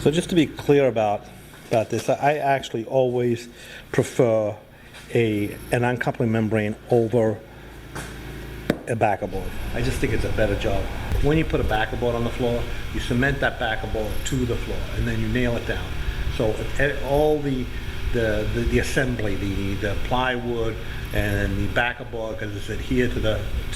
So just to be clear about this, I actually always prefer an uncoupling membrane over a backer board. I just think it's a better job. When you put a backer board on the floor, you cement that backer board to the floor, and then you nail it down. So all the assembly, the plywood and the backer board, because it's adhered to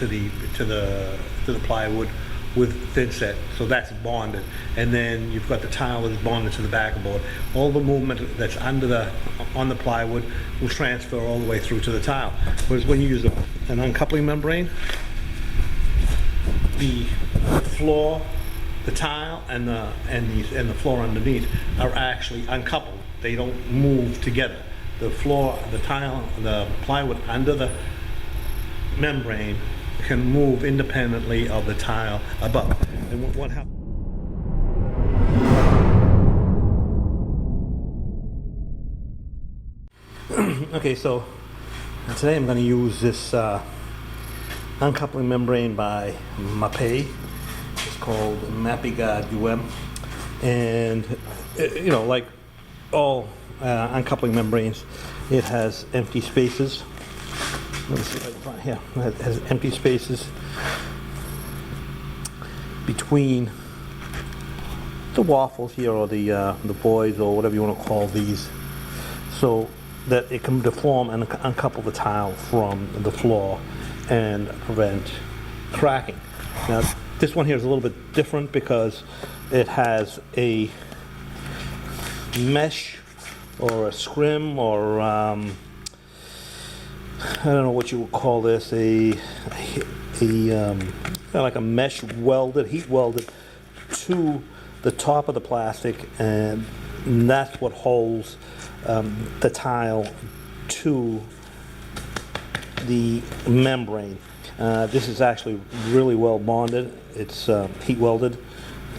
the plywood with thinset, so that's bonded, and then you've got the tile that's bonded to the backer board. All the movement that's on the plywood will transfer all the way through to the tile. Whereas when you use an uncoupling membrane, the floor, the tile, and the floor underneath are actually uncoupled. They don't move together. The floor, the tile, the plywood under the membrane can move independently of the tile above. And what happens? Okay, so today I'm going to use this uncoupling membrane by Mapei. It's called Mapeguard UM, and you know, like all uncoupling membranes, it has empty spaces. Let me see if I can find here. It has empty spaces between the waffles here, or the boys, or whatever you want to call these, so that it can deform and uncouple the tile from the floor and prevent cracking. Now, this one here is a little bit different because it has a mesh or a scrim, or I don't know what you would call this, like a mesh welded, heat welded to the top of the plastic, and that's what holds the tile to the membrane. This is actually really well bonded. It's heat welded,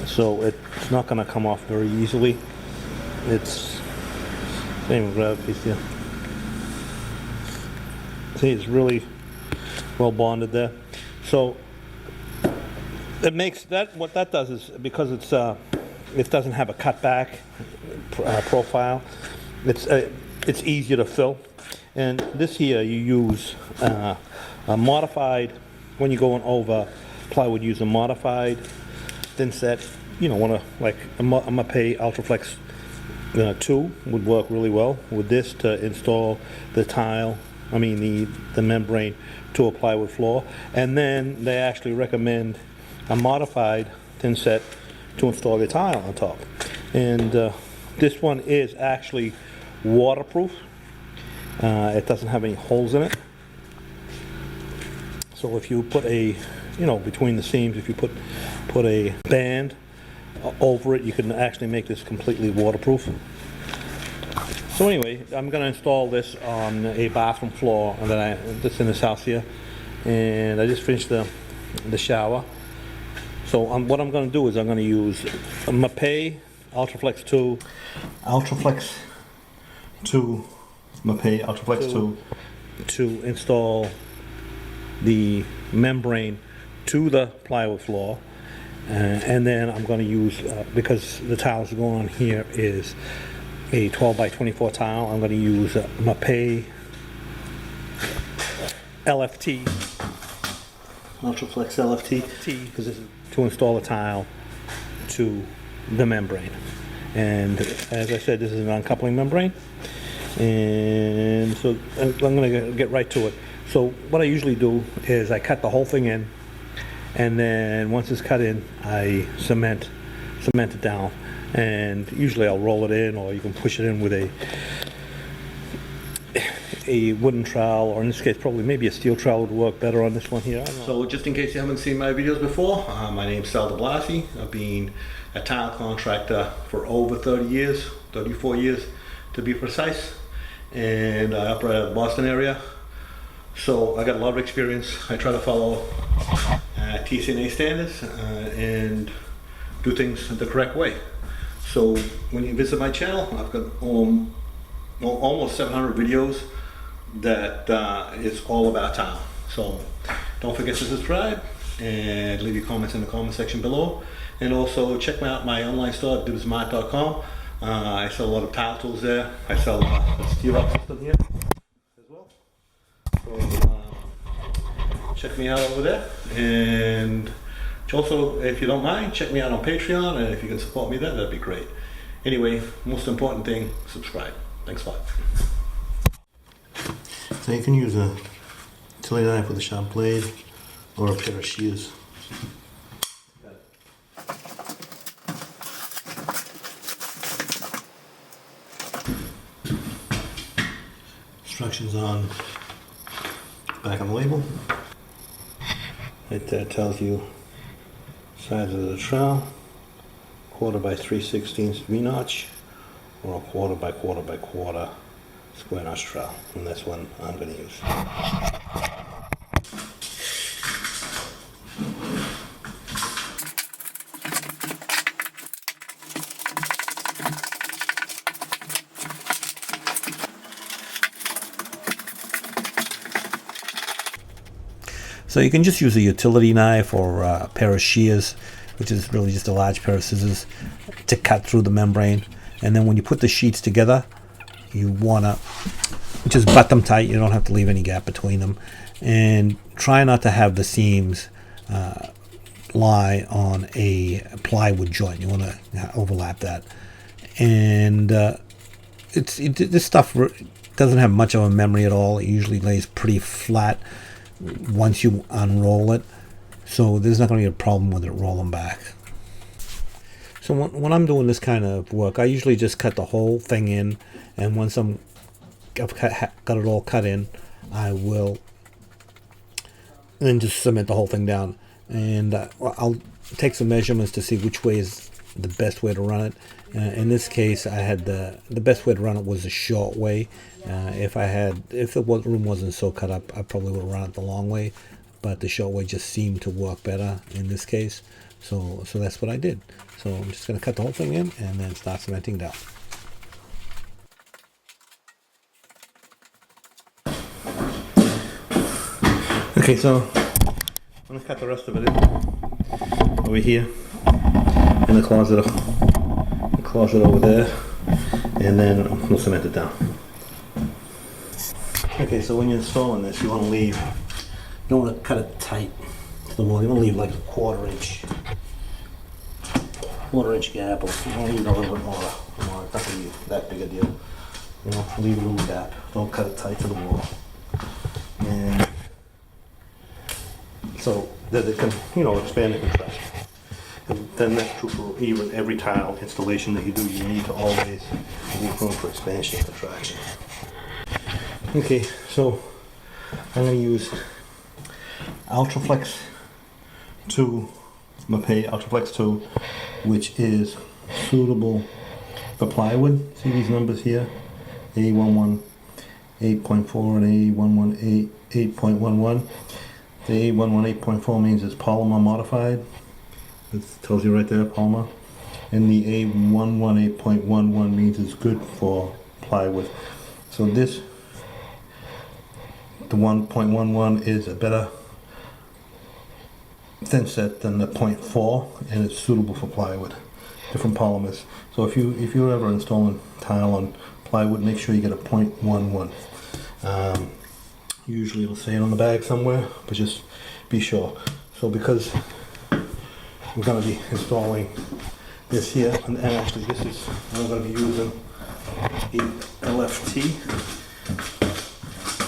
so it's not going to come off very easily. It's, can't even grab a piece here. See, it's really well bonded there. So it makes that, what that does is, because it doesn't have a cutback profile, it's easier to fill. And this here, you use a modified, when you're going over plywood, use a modified thinset. You know, like a Mapei Ultraflex 2 would work really well with this to install the tile, the membrane to a plywood floor. And then they actually recommend a modified thinset to install the tile on top. And this one is actually waterproof. It doesn't have any holes in it. So if you put between the seams, if you put a band over it, you can actually make this completely waterproof. So anyway, I'm going to install this on a bathroom floor that's in this house here, and I just finished the shower. So what I'm going to do is I'm going to use a Mapei Ultraflex 2, Mapei Ultraflex 2 to install the membrane to the plywood floor, and then I'm going to use, because the tiles going on here is a 12 by 24 tile, I'm going to use Mapei LFT, Ultraflex LFT, because this is to install the tile to the membrane. And as I said, this is an uncoupling membrane, and so I'm going to get right to it. So what I usually do is I cut the whole thing in, and then once it's cut in, I cement it down, and usually I'll roll it in, or you can push it in with a wooden trowel, or in this case probably maybe a steel trowel would work better on this one here. So just in case you haven't seen my videos before, my name's Sal de Blasi. I've been a tile contractor for over 30 years, 34 years to be precise, and I operate out of the Boston area. So I got a lot of experience. I try to follow TCNA standards and do things the correct way. So when you visit my channel, I've got almost 700 videos that is all about tile. So don't forget to subscribe and leave your comments in the comment section below. And also check out my online store at dibsmart.com. I sell a lot of tile tools there. I sell a steel up system here as well. So check me out over there. And also, if you don't mind, check me out on Patreon, and if you can support me there, that'd be great. Anyway, most important thing, subscribe. Thanks a lot. So you can use a utility knife with a sharp blade or a pair of shears. Instructions on back on the label. Right there tells you size of the trowel, 1/4 by 3/16 V-notch, or a 1/4 by 1/4 by 1/4 square notch trowel, and that's one I'm going to use. So you can just use a utility knife or a pair of shears, which is really just a large pair of scissors, to cut through the membrane. And then when you put the sheets together, you want to just butt them tight. You don't have to leave any gap between them. And try not to have the seams lie on a plywood joint. You want to overlap that. And this stuff doesn't have much of a memory at all. It usually lays pretty flat once you unroll it, so there's not going to be a problem with it rolling back. So when I'm doing this kind of work, I usually just cut the whole thing in, and once I've got it all cut in, I will then just cement the whole thing down, and I'll take some measurements to see which way is the best way to run it. In this case, I had the best way to run it was the short way. If the room wasn't so cut up, I probably would run it the long way, but the short way just seemed to work better in this case. So that's what I did. So I'm just going to cut the whole thing in and then start cementing down. Okay, so I'm going to cut the rest of it in over here in the closet over there, and then we'll cement it down. Okay, so when you're installing this, you want to leave, you don't want to cut it tight to the wall. You want to leave like a quarter inch gap, or you want to leave a little bit more. It's not going to be that big a deal. You know, leave a little gap. Don't cut it tight to the wall. And so that it can, expand and contract. And then that's true for even every tile installation that you do. You need to always leave room for expansion and contraction. Okay, so I'm going to use Ultraflex 2, Mapei Ultraflex 2, which is suitable for plywood. See these numbers here? A11 8.4 and A11 8.11. The A11 8.4 means it's polymer modified. It tells you right there, polymer. And the A11 8.11 means it's good for plywood. So the 1.11 is a better thinset than the 0.4, and it's suitable for plywood. Different polymers. So if you're ever installing tile on plywood, make sure you get a 0.11. Usually it'll say it on the bag somewhere, but just be sure. So because we're going to be installing this here, and actually this is, I'm going to be using the LFT,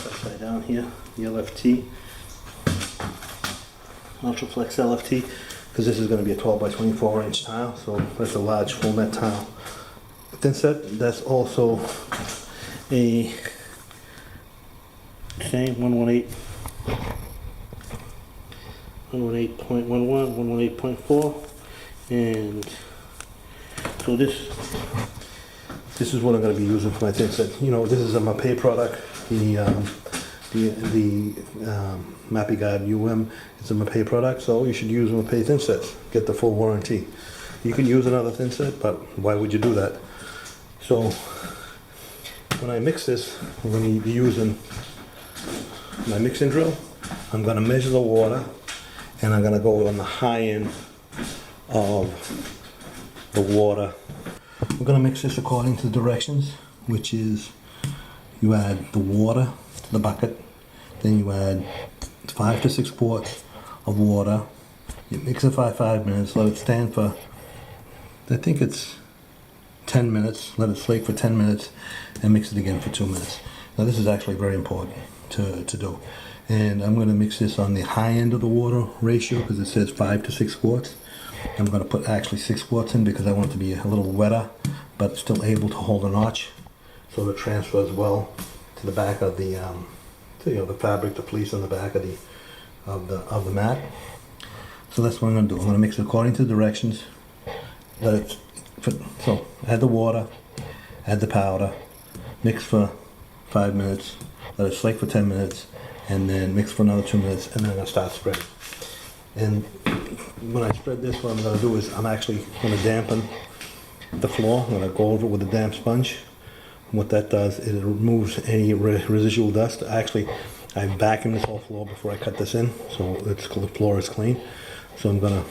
upside down here, the LFT, Ultraflex LFT, because this is going to be a 12 by 24 inch tile, so that's a large full net tile. Thinset, that's also a same 118.11, 118.4, and so this is what I'm going to be using for my thinset. This is a Mapei product. The Mapegard UM is a Mapei product, so you should use a Mapei thinset. Get the full warranty. You can use another thinset, but why would you do that? So when I mix this, I'm going to be using my mixing drill. I'm going to measure the water, and I'm going to go on the high end of the water. We're going to mix this according to the directions, which is you add the water to the bucket, then you add 5 to 6 quarts of water. You mix it for 5 minutes, let it stand for, I think it's 10 minutes, let it flake for 10 minutes, and mix it again for 2 minutes. Now this is actually very important to do. And I'm going to mix this on the high end of the water ratio because it says 5 to 6 quarts. I'm going to put actually 6 quarts in because I want it to be a little wetter, but still able to hold a notch, so it transfers well to the back of the, the fabric, the fleece on the back of the mat. So that's what I'm going to do. I'm going to mix it according to the directions. So add the water, add the powder, mix for 5 minutes, let it flake for 10 minutes, and then mix for another 2 minutes, and then I'll start spreading. And when I spread this, what I'm going to do is I'm actually going to dampen the floor. I'm going to go over it with a damp sponge. And what that does is it removes any residual dust. Actually, I vacuumed this whole floor before I cut this in, so the floor is clean. So I'm going to,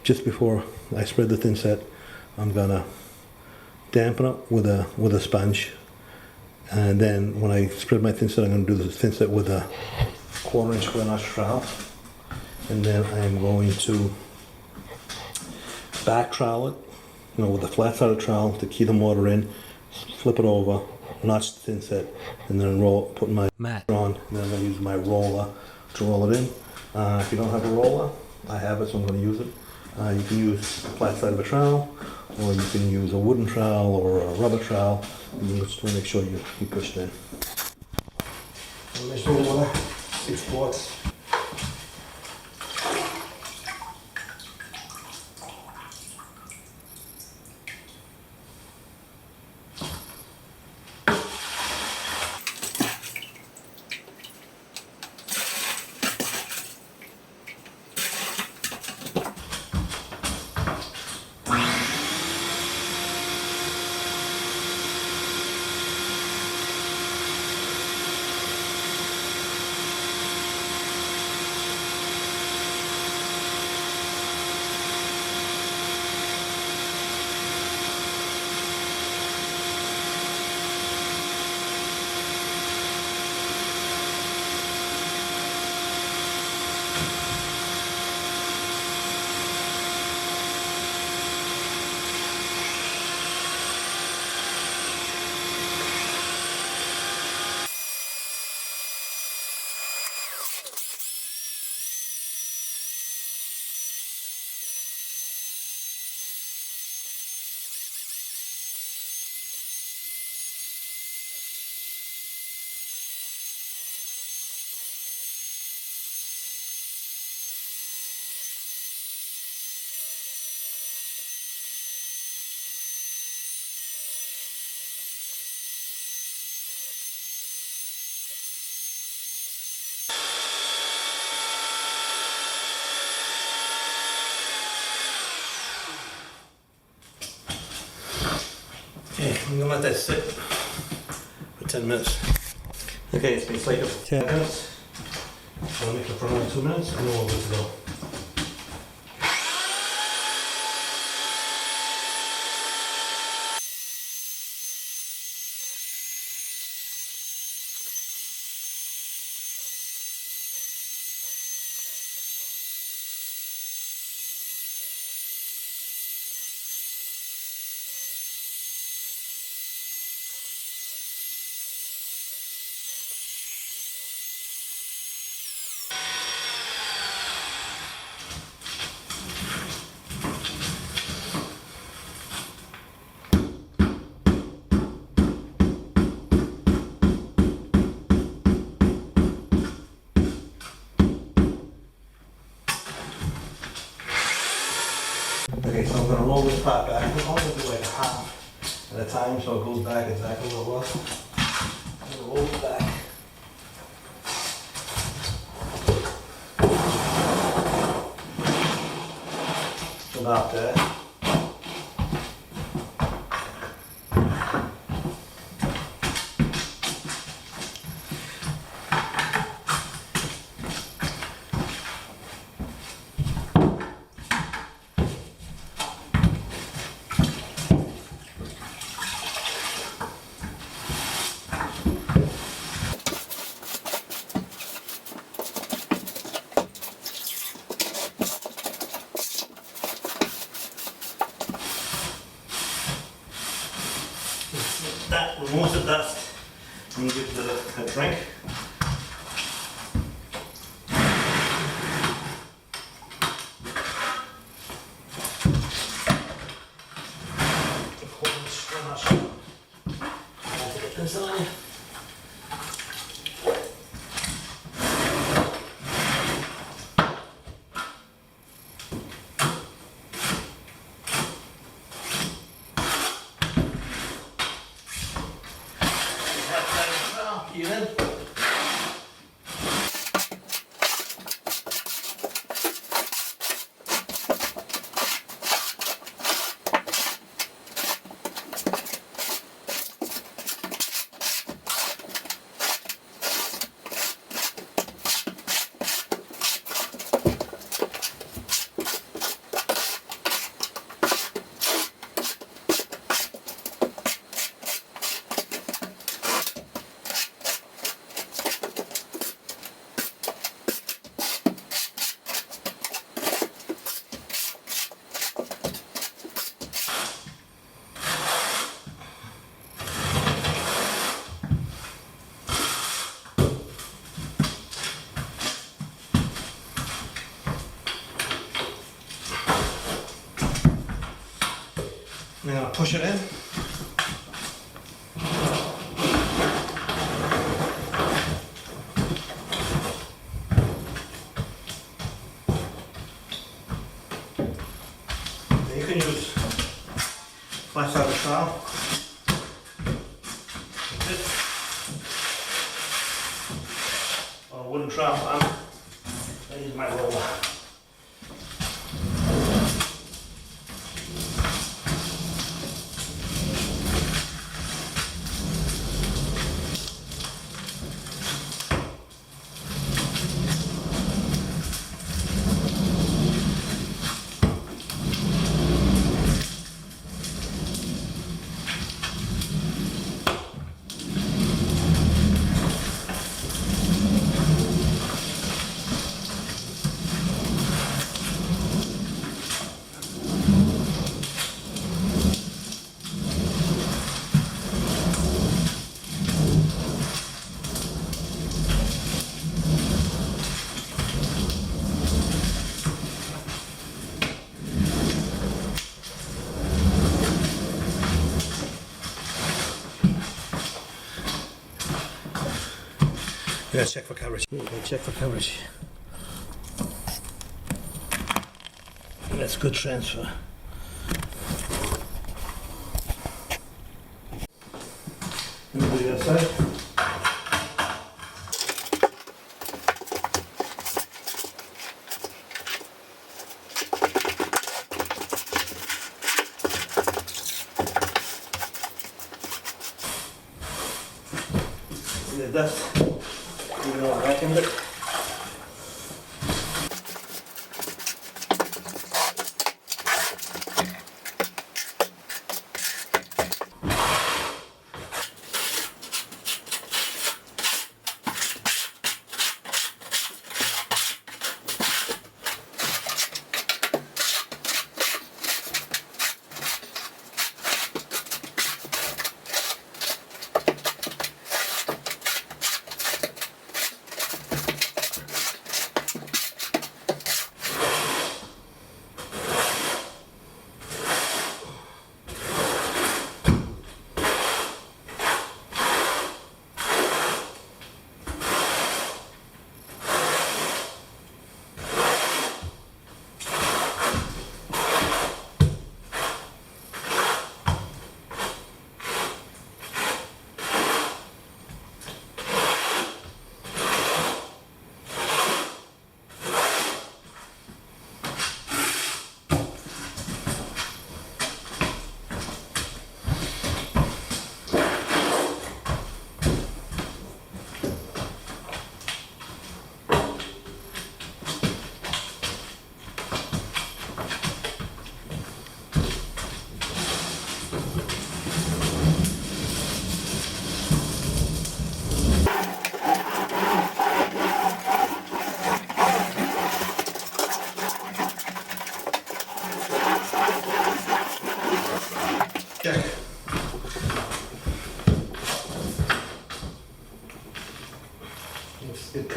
just before I spread the thin set, I'm going to dampen it with a sponge. And then when I spread my thin set, I'm going to do the thin set with a 1/4 inch square notch trowel. And then I'm going to back trowel it, with the flat side of the trowel to key the mortar in, flip it over, notch the thin set, and then put my mat on. And then I'm going to use my roller to roll it in. If you don't have a roller, I have it, so I'm going to use it. You can use the flat side of a trowel, or you can use a wooden trowel or a rubber trowel. And you just want to make sure you push it in. Measure water, 6 quarts. Okay, I'm gonna let that sit for 10 minutes. Okay, it's been flaking for 10 minutes. I'll make it for another 2 minutes and then we're good to go. Okay, so I'm going to roll this part back. I'm only going to do like half at a time so it goes back exactly where it was. I'm going to roll it back. About that. removes the dust and gives it a drink. Even. I'm going to push it in. You can use flat-sided trowel. Or a wooden trowel. I use my roller. You gotta check for coverage. You gotta check for coverage. That's good transfer. Let me do the other side. See the dust? Even though I vacuumed it.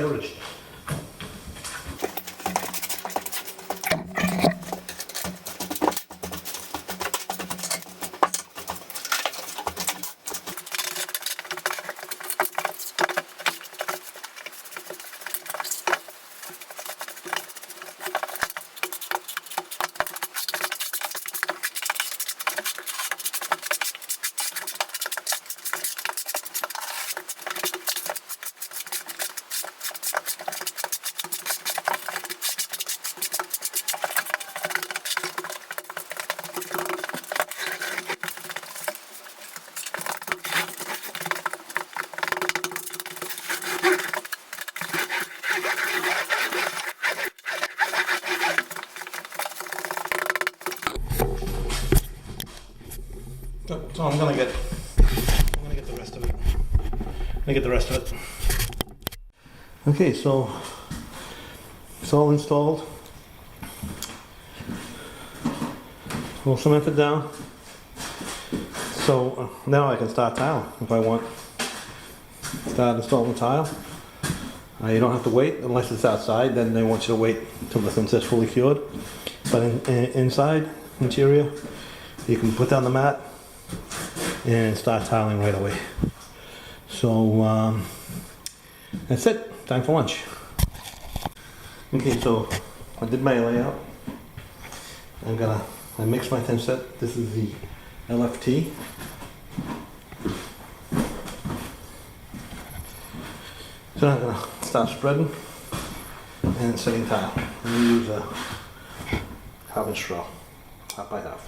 discouraged. So I'm gonna get the rest of it. I'm gonna get the rest of it. Okay, so it's all installed. We'll cement it down. So now I can start tiling if I want. Start installing the tile. You don't have to wait unless it's outside. Then they want you to wait until the thinset's fully cured. But inside, interior, you can put down the mat and start tiling right away. So that's it. Time for lunch. Okay, so I did my layout. I mixed my thinset. This is the LFT. So I'm gonna start spreading and setting tile. I'm gonna use a carbon straw, half by half.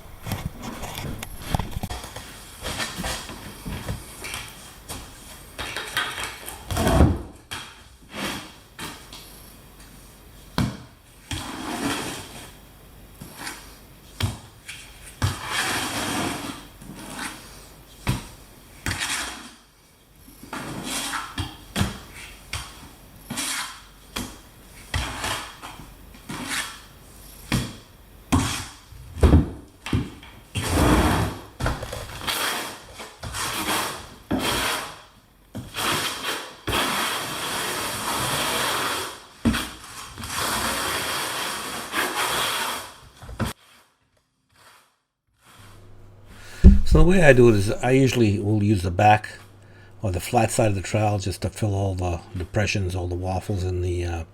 So the way I do it is I usually will use the back or the flat side of the trowel just to fill all the depressions, all the waffles in the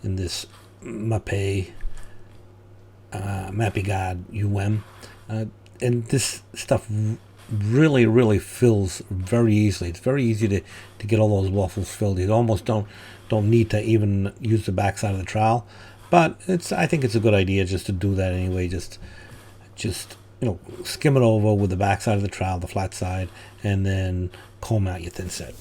in this Mapei Mapeguard UM, and this stuff really fills very easily. It's very easy to get all those waffles filled. You almost don't need to even use the back side of the trowel, but I think it's a good idea just to do that anyway. Just skim it over with the back side of the trowel, the flat side, and then comb out your thinset.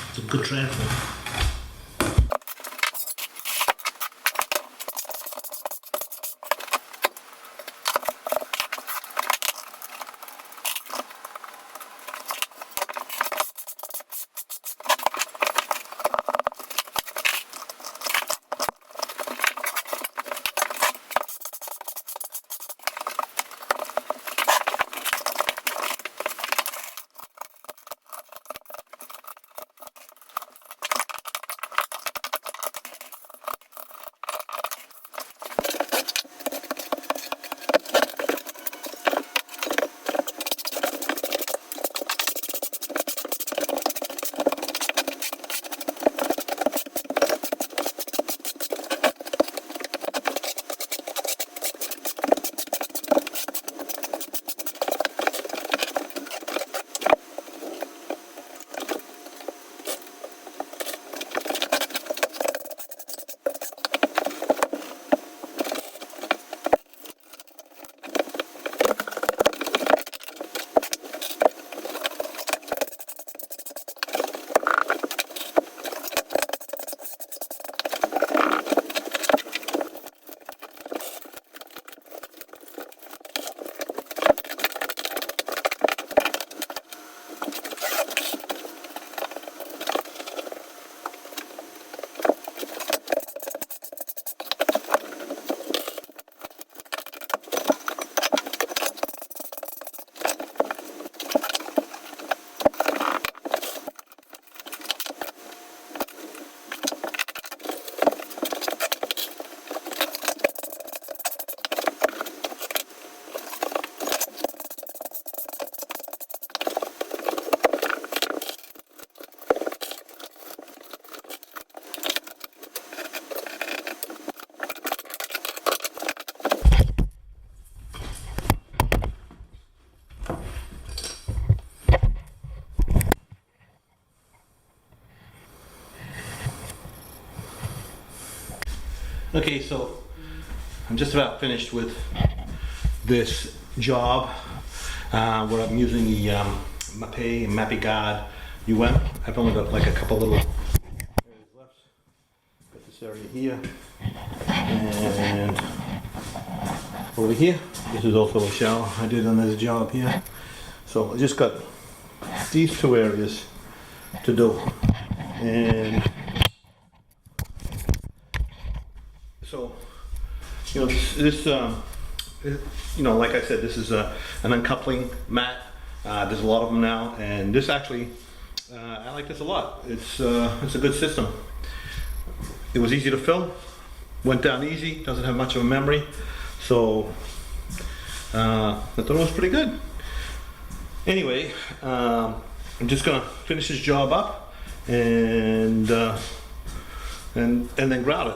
It's a good transfer. Okay, so I'm just about finished with this job where I'm using the Mapeguard UM. I've only got like a couple little areas left. Got this area here and over here. This is also a shower I did on this job here. So I just got these two areas to do, and so you know this you know, like I said, this is an uncoupling mat. There's a lot of them now, and this actually I like this a lot. It's a good system. It was easy to fill, went down easy, doesn't have much of a memory, so I thought it was pretty good. Anyway, I'm just gonna finish this job up and then grout it.